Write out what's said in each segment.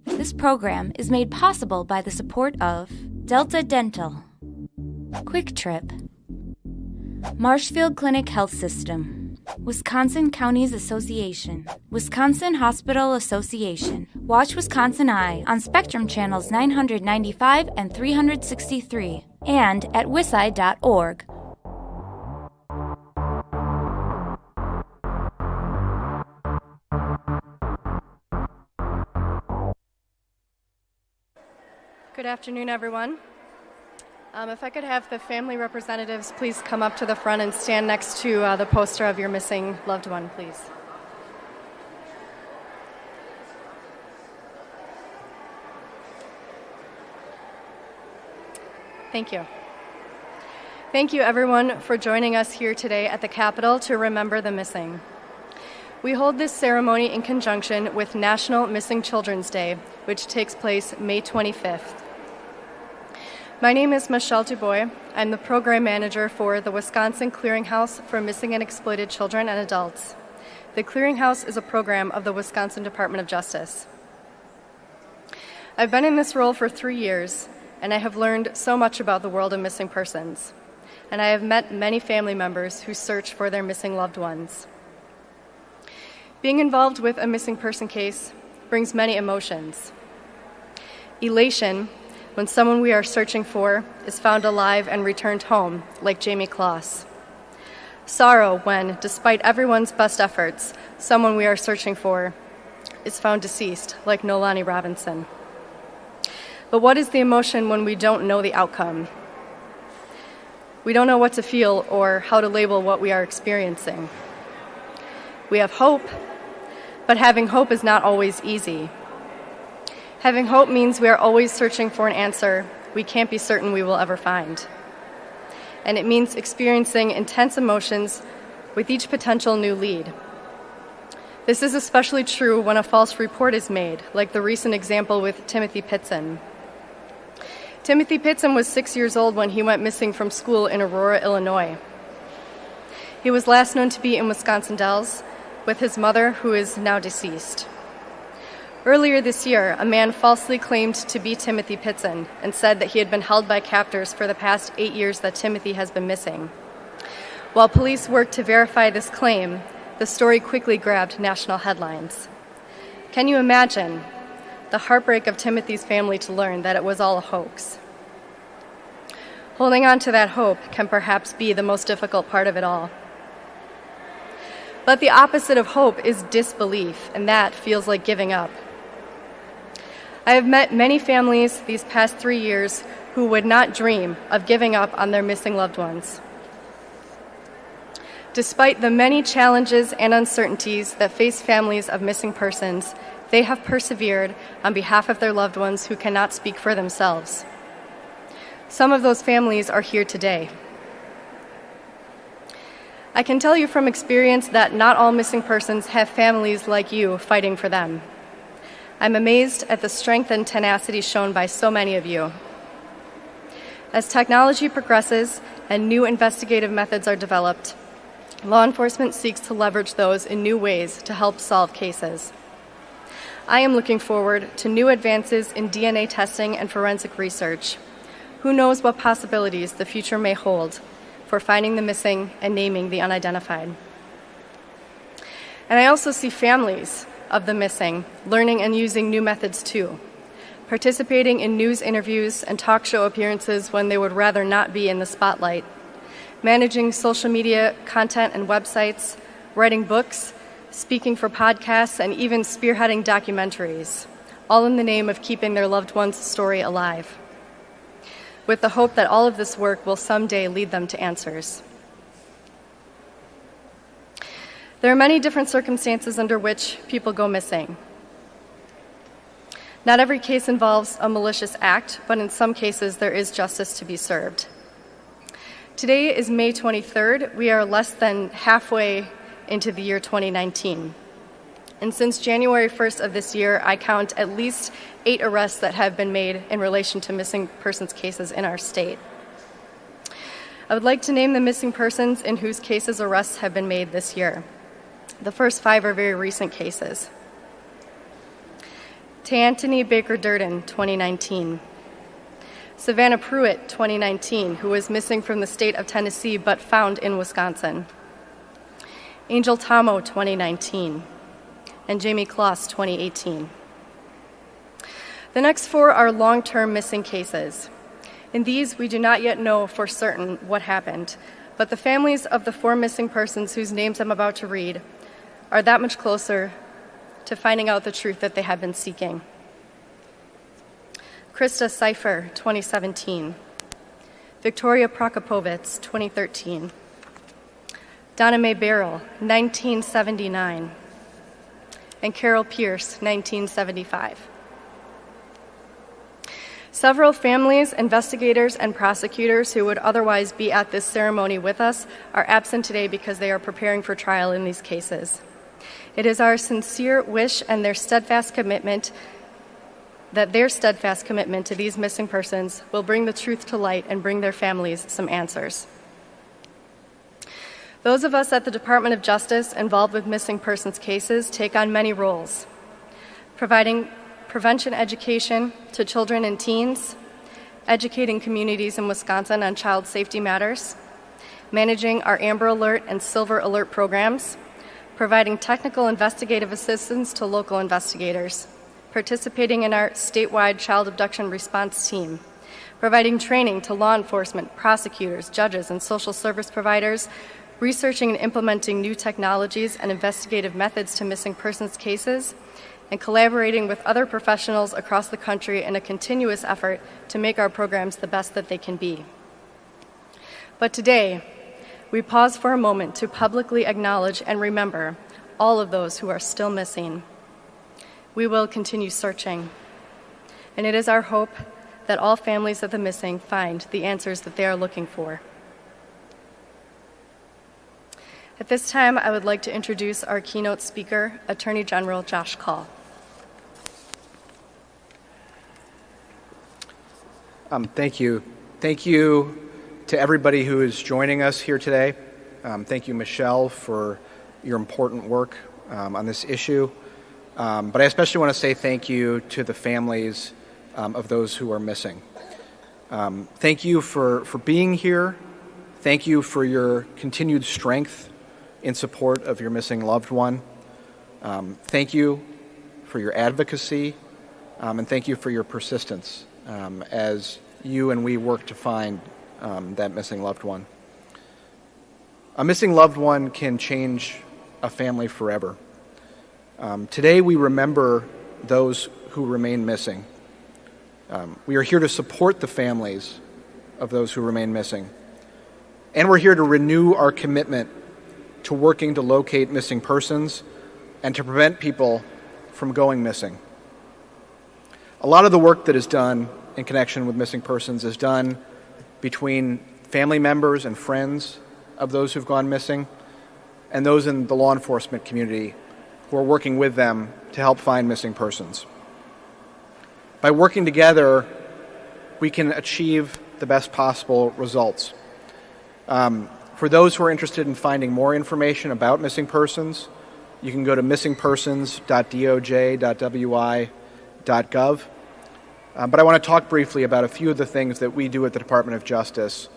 This program is made possible by the support of Delta Dental, Quick Trip, Marshfield Clinic Health System, Wisconsin Counties Association, Wisconsin Hospital Association. Watch WisconsinEye on Spectrum Channels 995 and 363 and at wiseye.org. Good afternoon, everyone. If I could have the family representatives please come up to the front and stand next to the poster of your missing loved one, please. Thank you. Thank you, everyone, for joining us here today at the Capitol to remember the missing. We hold this ceremony in conjunction with National Missing Children's Day, which takes place May 25th. My name is Michelle Dubois. I'm the program manager for the Wisconsin Clearinghouse for Missing and Exploited Children and Adults. The Clearinghouse is a program of the Wisconsin Department of Justice. I've been in this role for 3 years, and I have learned so much about the world of missing persons. And I have met many family members who search for their missing loved ones. Being involved with a missing person case brings many emotions. Elation, when someone we are searching for is found alive and returned home, like Jamie Kloss. Sorrow when, despite everyone's best efforts, someone we are searching for is found deceased, like Nolani Robinson. But what is the emotion when we don't know the outcome? We don't know what to feel or how to label what we are experiencing. We have hope, but having hope is not always easy. Having hope means we are always searching for an answer we can't be certain we will ever find. And it means experiencing intense emotions with each potential new lead. This is especially true when a false report is made, like the recent example with Timothy Pitson. Timothy Pitson was 6 years old when he went missing from school in Aurora, Illinois. He was last known to be in Wisconsin Dells with his mother, who is now deceased. Earlier this year, a man falsely claimed to be Timothy Pitson and said that he had been held by captors for the past 8 years that Timothy has been missing. While police worked to verify this claim, the story quickly grabbed national headlines. Can you imagine the heartbreak of Timothy's family to learn that it was all a hoax? Holding on to that hope can perhaps be the most difficult part of it all. But the opposite of hope is disbelief, and that feels like giving up. I have met many families these past 3 years who would not dream of giving up on their missing loved ones. Despite the many challenges and uncertainties that face families of missing persons, they have persevered on behalf of their loved ones who cannot speak for themselves. Some of those families are here today. I can tell you from experience that not all missing persons have families like you fighting for them. I'm amazed at the strength and tenacity shown by so many of you. As technology progresses and new investigative methods are developed, law enforcement seeks to leverage those in new ways to help solve cases. I am looking forward to new advances in DNA testing and forensic research. Who knows what possibilities the future may hold for finding the missing and naming the unidentified. And I also see families of the missing learning and using new methods too, participating in news interviews and talk show appearances when they would rather not be in the spotlight, managing social media content and websites, writing books, speaking for podcasts, and even spearheading documentaries, all in the name of keeping their loved one's story alive, with the hope that all of this work will someday lead them to answers. There are many different circumstances under which people go missing. Not every case involves a malicious act, but in some cases there is justice to be served. Today is May 23rd. We are less than halfway into the year 2019. And since January 1st of this year, I count at least 8 arrests that have been made in relation to missing persons cases in our state. I would like to name the missing persons in whose cases arrests have been made this year. The first 5 are very recent cases. Tantany Baker Durden, 2019. Savannah Pruitt, 2019, who was missing from the state of Tennessee but found in Wisconsin. Angel Tomo, 2019. And Jamie Kloss, 2018. The next four are long-term missing cases. In these, we do not yet know for certain what happened, but the families of the four missing persons whose names I'm about to read are that much closer to finding out the truth that they have been seeking. Krista Seifer, 2017. Victoria Prokopovits, 2013. Donna Mae Barrell, 1979. And Carol Pierce, 1975. Several families, investigators, and prosecutors who would otherwise be at this ceremony with us are absent today because they are preparing for trial in these cases. It is our sincere wish and their steadfast commitment to these missing persons will bring the truth to light and bring their families some answers. Those of us at the Department of Justice involved with missing persons cases take on many roles, providing prevention education to children and teens, educating communities in Wisconsin on child safety matters, managing our Amber Alert and Silver Alert programs, providing technical investigative assistance to local investigators, participating in our statewide child abduction response team, providing training to law enforcement, prosecutors, judges, and social service providers, researching and implementing new technologies and investigative methods to missing persons cases, and collaborating with other professionals across the country in a continuous effort to make our programs the best that they can be. But today, we pause for a moment to publicly acknowledge and remember all of those who are still missing. We will continue searching, and it is our hope that all families of the missing find the answers that they are looking for. At this time, I would like to introduce our keynote speaker, Attorney General Josh Kaul. Thank you. Thank you to everybody who is joining us here today. Thank you, Michelle, for your important work on this issue. But I especially want to say thank you to the families of those who are missing. Thank you for being here. Thank you for your continued strength in support of your missing loved one. Thank you for your advocacy, and thank you for your persistence as you and we work to find that missing loved one. A missing loved one can change a family forever. Today we remember those who remain missing. We are here to support the families of those who remain missing. And we're here to renew our commitment to working to locate missing persons and to prevent people from going missing. A lot of the work that is done in connection with missing persons is done between family members and friends of those who've gone missing and those in the law enforcement community who are working with them to help find missing persons. By working together, we can achieve the best possible results. For those who are interested in finding more information about missing persons, you can go to missingpersons.doj.wi.gov. But I want to talk briefly about a few of the things that we do at the Department of Justice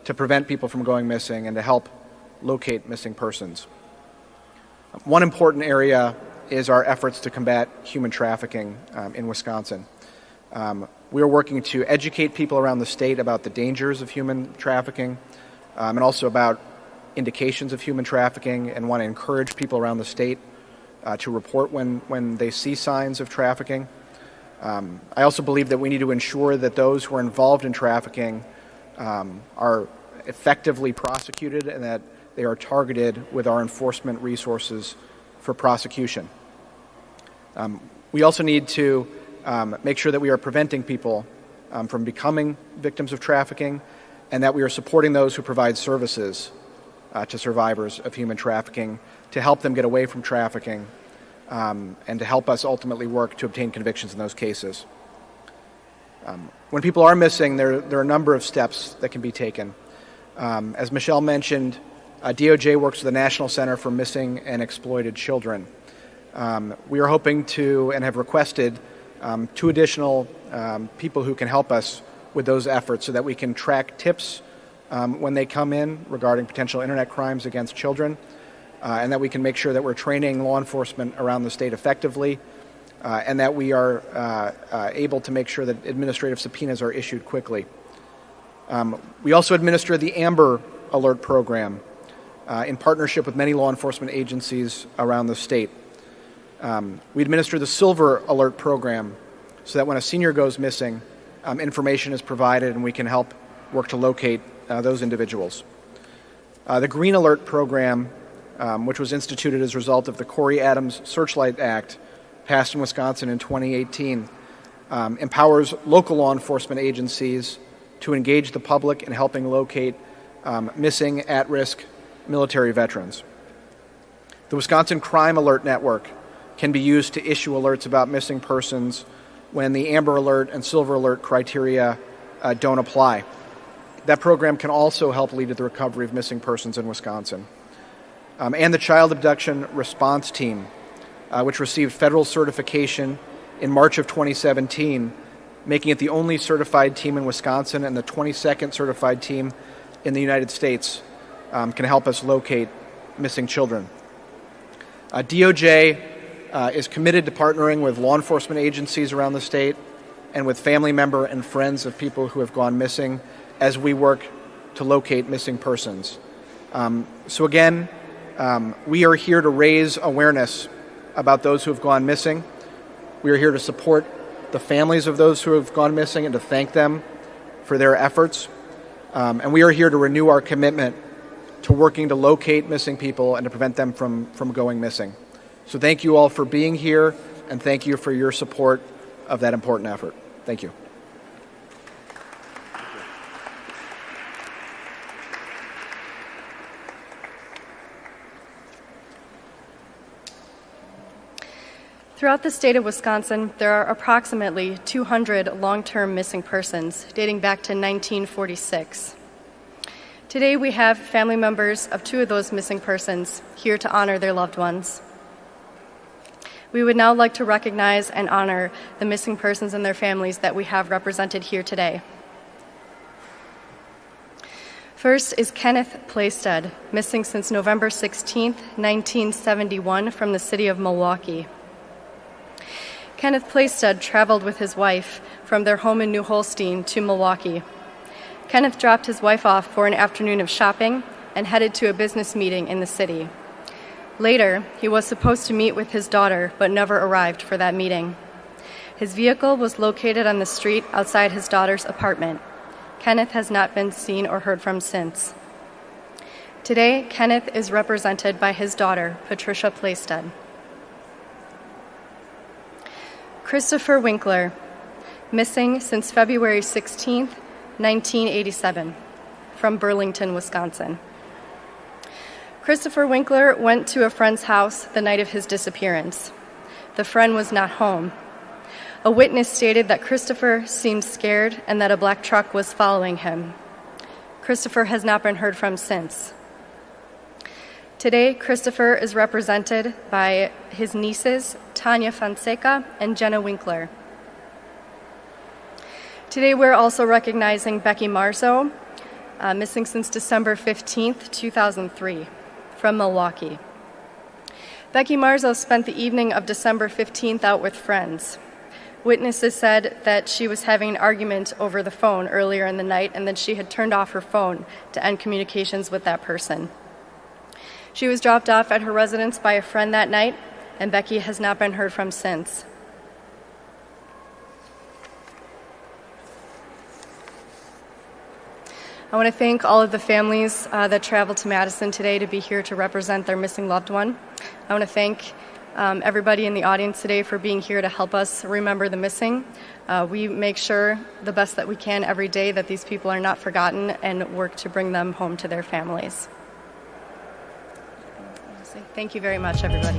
to prevent people from going missing and to help locate missing persons. One important area is our efforts to combat human trafficking in Wisconsin. We are working to educate people around the state about the dangers of human trafficking and also about indications of human trafficking, and want to encourage people around the state to report when they see signs of trafficking. I also believe that we need to ensure that those who are involved in trafficking are effectively prosecuted and that they are targeted with our enforcement resources for prosecution. We also need to make sure that we are preventing people from becoming victims of trafficking, and that we are supporting those who provide services to survivors of human trafficking to help them get away from trafficking and to help us ultimately work to obtain convictions in those cases. When people are missing, there are a number of steps that can be taken. As Michelle mentioned, DOJ works with the National Center for Missing and Exploited Children. We are hoping to and have requested two additional people who can help us with those efforts so that we can track tips when they come in regarding potential internet crimes against children, and that we can make sure that we're training law enforcement around the state effectively, and that we are able to make sure that administrative subpoenas are issued quickly. We also administer the Amber Alert program in partnership with many law enforcement agencies around the state. We administer the Silver Alert program so that when a senior goes missing, information is provided and we can help work to locate those individuals. The Green Alert program, which was instituted as a result of the Corey Adams Searchlight Act, passed in Wisconsin in 2018, empowers local law enforcement agencies to engage the public in helping locate missing, at-risk military veterans. The Wisconsin Crime Alert Network can be used to issue alerts about missing persons when the Amber Alert and Silver Alert criteria don't apply. That program can also help lead to the recovery of missing persons in Wisconsin. And the Child Abduction Response Team, which received federal certification in March of 2017, making it the only certified team in Wisconsin and the 22nd certified team in the United States, can help us locate missing children. DOJ is committed to partnering with law enforcement agencies around the state and with family member and friends of people who have gone missing as we work to locate missing persons. So again, we are here to raise awareness about those who have gone missing. We are here to support the families of those who have gone missing and to thank them for their efforts. And we are here to renew our commitment to working to locate missing people and to prevent them from going missing. So thank you all for being here, and thank you for your support of that important effort. Thank you. Throughout the state of Wisconsin, there are approximately 200 long-term missing persons dating back to 1946. Today we have family members of two of those missing persons here to honor their loved ones. We would now like to recognize and honor the missing persons and their families that we have represented here today. First is Kenneth Plaisted, missing since November 16, 1971, from the city of Milwaukee. Kenneth Plaisted traveled with his wife from their home in New Holstein to Milwaukee. Kenneth dropped his wife off for an afternoon of shopping and headed to a business meeting in the city. Later, he was supposed to meet with his daughter, but never arrived for that meeting. His vehicle was located on the street outside his daughter's apartment. Kenneth has not been seen or heard from since. Today, Kenneth is represented by his daughter, Patricia Plaisted. Christopher Winkler, missing since February 16, 1987, from Burlington, Wisconsin. Christopher Winkler went to a friend's house the night of his disappearance. The friend was not home. A witness stated that Christopher seemed scared and that a black truck was following him. Christopher has not been heard from since. Today, Christopher is represented by his nieces, Tanya Fonseca and Jenna Winkler. Today, we're also recognizing Becky Marzo, missing since December 15, 2003, from Milwaukee. Becky Marzo spent the evening of December 15th out with friends. Witnesses said that she was having an argument over the phone earlier in the night and that she had turned off her phone to end communications with that person. She was dropped off at her residence by a friend that night, and Becky has not been heard from since. I want to thank all of the families that traveled to Madison today to be here to represent their missing loved one. I want to thank everybody in the audience today for being here to help us remember the missing. We make sure the best that we can every day that these people are not forgotten and work to bring them home to their families. Thank you very much, everybody.